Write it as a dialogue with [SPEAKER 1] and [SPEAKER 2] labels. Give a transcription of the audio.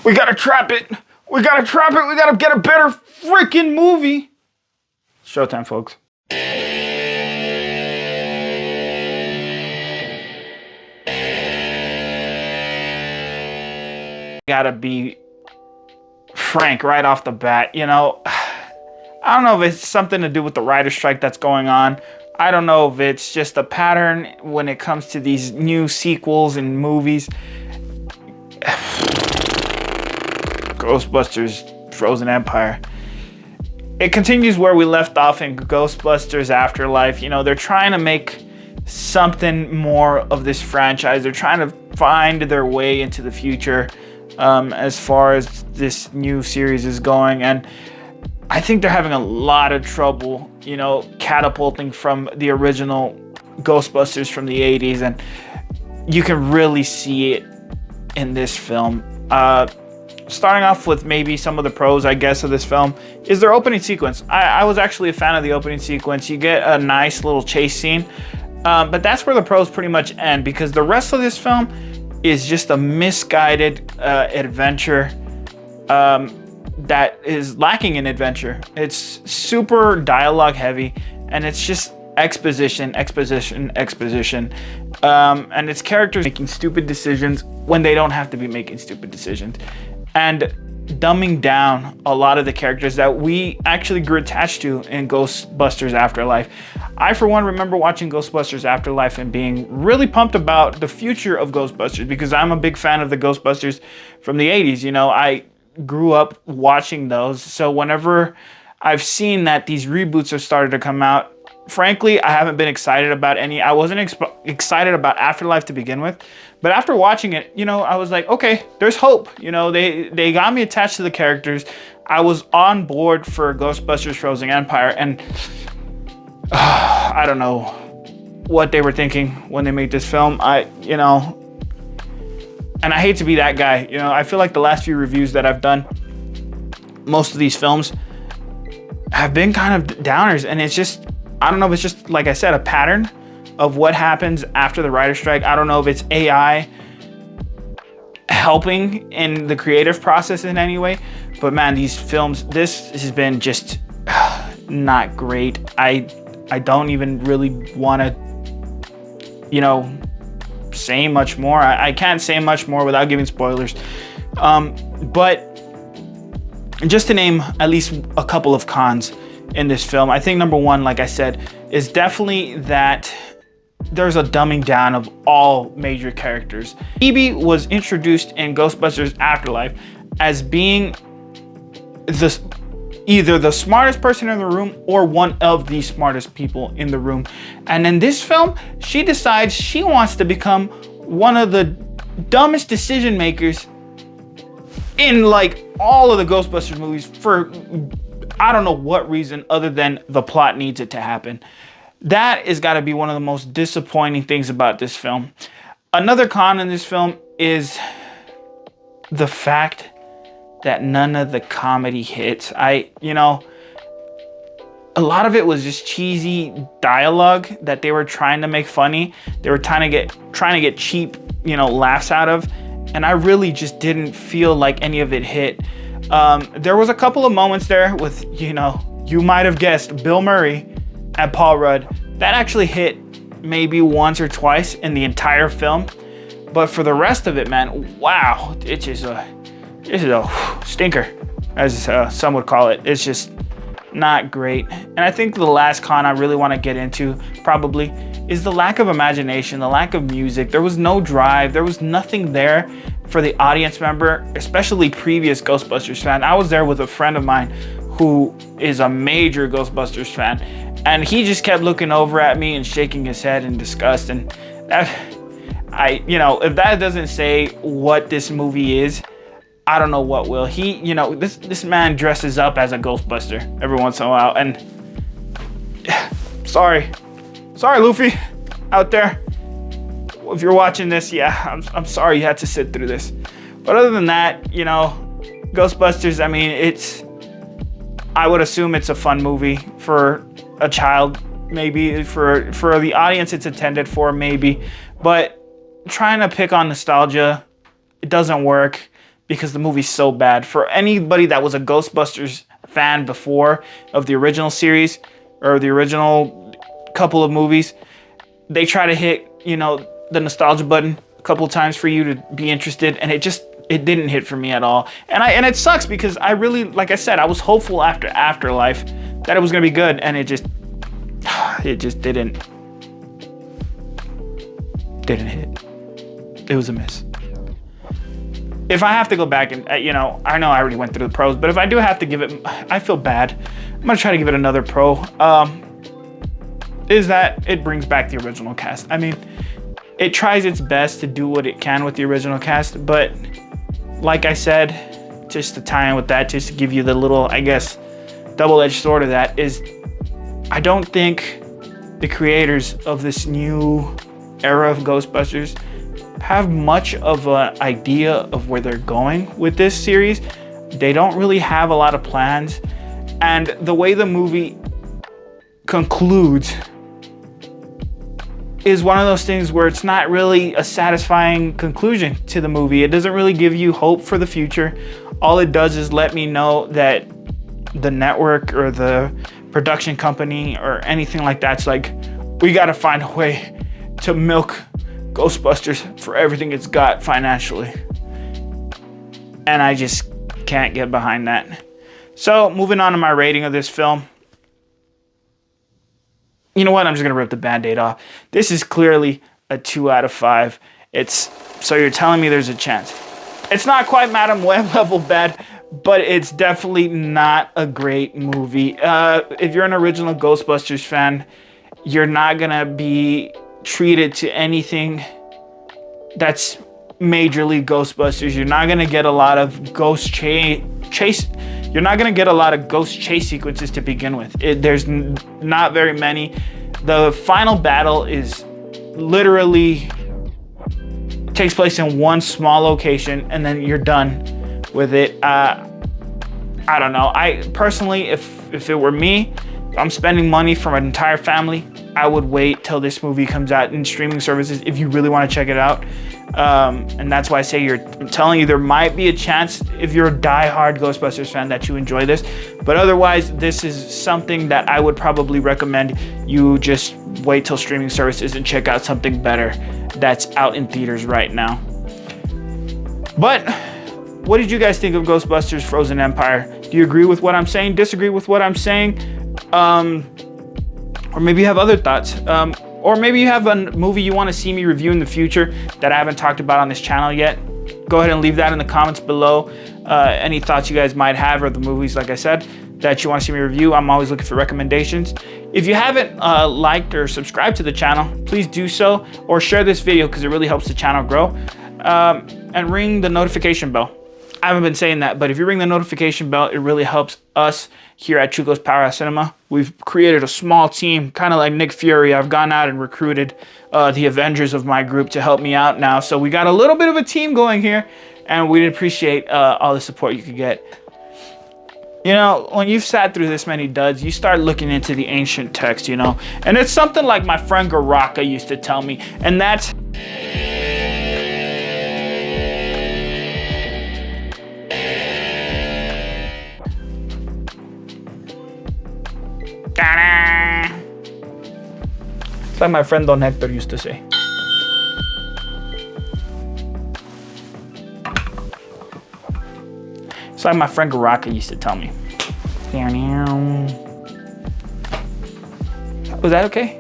[SPEAKER 1] We gotta trap it. We gotta trap it. We gotta get a better freaking movie. Showtime, folks. Gotta be frank right off the bat. You know, I don't know if it's something to do with the writer's strike that's going on. I don't know if it's just a pattern when it comes to these new sequels and movies. Ghostbusters, Frozen Empire. It continues where we left off in Ghostbusters Afterlife. You know, they're trying to make something more of this franchise. They're trying to find their way into the future as far as this new series is going. And I think they're having a lot of trouble, you know, catapulting from the original Ghostbusters from the 80s. And you can really see it in this film. Starting off with maybe some of the pros, I guess, of this film is their opening sequence. I was actually a fan of the opening sequence. You get a nice little chase scene, but that's where the pros pretty much end, because the rest of this film is just a misguided adventure that is lacking in adventure. It's super dialogue heavy, and it's just exposition, and it's characters making stupid decisions when they don't have to be making stupid decisions, and dumbing down a lot of the characters that we actually grew attached to in Ghostbusters Afterlife. I, for one, remember watching Ghostbusters Afterlife and being really pumped about the future of Ghostbusters, because I'm a big fan of the Ghostbusters from the 80s. You know, I grew up watching those. So whenever I've seen that these reboots have started to come out, frankly, I haven't been excited about any. I wasn't excited about Afterlife to begin with, but after watching it, you know, I was like, okay, there's hope. You know, they got me attached to the characters. I was on board for Ghostbusters Frozen Empire, and I don't know what they were thinking when they made this film. You know, and I hate to be that guy. You know, I feel like the last few reviews that I've done, most of these films have been kind of downers, and it's just, I don't know if it's just, like I said, a pattern of what happens after the writer's strike. I don't know if it's AI helping in the creative process in any way, but man, these films, this has been just not great. I don't even really want to, you know, say much more. I can't say much more without giving spoilers. But just to name at least a couple of cons in this film, I think number one, like I said, is definitely that there's a dumbing down of all major characters. Phoebe was introduced in Ghostbusters Afterlife as being either the smartest person in the room or one of the smartest people in the room. And in this film, she decides she wants to become one of the dumbest decision makers in like all of the Ghostbusters movies for I don't know what reason other than the plot needs it to happen. That has got to be one of the most disappointing things about this film. Another con in this film is the fact that none of the comedy hits. You know, a lot of it was just cheesy dialogue that they were trying to make funny. They were trying to get cheap, you know, laughs out of, and I really just didn't feel like any of it hit. There was a couple of moments there with, you know, you might have guessed, Bill Murray and Paul Rudd. That actually hit maybe once or twice in the entire film. But for the rest of it, man, wow, it is a stinker, as some would call it. It's just not great. And I think the last con I really want to get into probably is the lack of imagination, the lack of music. There was no drive. There was nothing there for the audience member, especially previous Ghostbusters fan. I was there with a friend of mine who is a major Ghostbusters fan, and he just kept looking over at me and shaking his head in disgust. And you know, if that doesn't say what this movie is, I don't know what will. You know, this man dresses up as a Ghostbuster every once in a while, and sorry, Luffy, out there, if you're watching this, yeah, I'm sorry you had to sit through this. But other than that, you know, Ghostbusters, I mean, I would assume it's a fun movie for a child, maybe for the audience it's intended for, maybe. But trying to pick on nostalgia, it doesn't work, because the movie's so bad. For anybody that was a Ghostbusters fan before of the original series or the original couple of movies, they try to hit, you know, the nostalgia button a couple of times for you to be interested, and it didn't hit for me at all. And it sucks because I really, like I said, I was hopeful after Afterlife that it was gonna be good, and it just didn't hit. It was a miss. If I have to go back and, you know I already went through the pros, but if I do have to give it, I feel bad. I'm gonna try to give it another pro. Is that it brings back the original cast. I mean, it tries its best to do what it can with the original cast, but like I said, just to tie in with that, just to give you the little, I guess, double-edged sword of that is, I don't think the creators of this new era of Ghostbusters have much of an idea of where they're going with this series. They don't really have a lot of plans, and the way the movie concludes is one of those things where it's not really a satisfying conclusion to the movie. It doesn't really give you hope for the future. All it does is let me know that the network or the production company or anything like that's like, we gotta find a way to milk Ghostbusters for everything it's got financially. And I just can't get behind that. So moving on to my rating of this film. You know what? I'm just gonna rip the Band-Aid off. This is clearly a 2 out of 5. So you're telling me there's a chance. It's not quite Madam Web level bad, but it's definitely not a great movie. If you're an original Ghostbusters fan, you're not gonna be treated to anything that's majorly Ghostbusters. You're not gonna get a lot of ghost chase. You're not gonna get a lot of ghost chase sequences to begin with. There's not very many. The final battle is literally takes place in one small location, and then you're done with it. I don't know. I personally, if it were me, I'm spending money for my entire family, I would wait till this movie comes out in streaming services if you really want to check it out. And that's why I say I'm telling you, there might be a chance if you're a die-hard Ghostbusters fan that you enjoy this. But otherwise, this is something that I would probably recommend you just wait till streaming services and check out something better that's out in theaters right now. But what did you guys think of Ghostbusters Frozen Empire? Do you agree with what I'm saying? Disagree with what I'm saying? Or maybe you have other thoughts. Or maybe you have a movie you want to see me review in the future that I haven't talked about on this channel yet. Go ahead and leave that in the comments below. Any thoughts you guys might have, or the movies, like I said, that you want to see me review. I'm always looking for recommendations. If you haven't liked or subscribed to the channel, please do so, or share this video because it really helps the channel grow. And ring the notification bell. I haven't been saying that, but if you ring the notification bell, it really helps us here at Chugo's Powerhouse Cinema. We've created a small team, kind of like Nick Fury. I've gone out and recruited the Avengers of my group to help me out now. So we got a little bit of a team going here, and we'd appreciate all the support you could get. You know, when you've sat through this many duds, you start looking into the ancient text, you know? And it's something like my friend Garaka used to tell me, and that's... It's like my friend Don Hector used to say. It's like my friend Garaka used to tell me. Was that okay?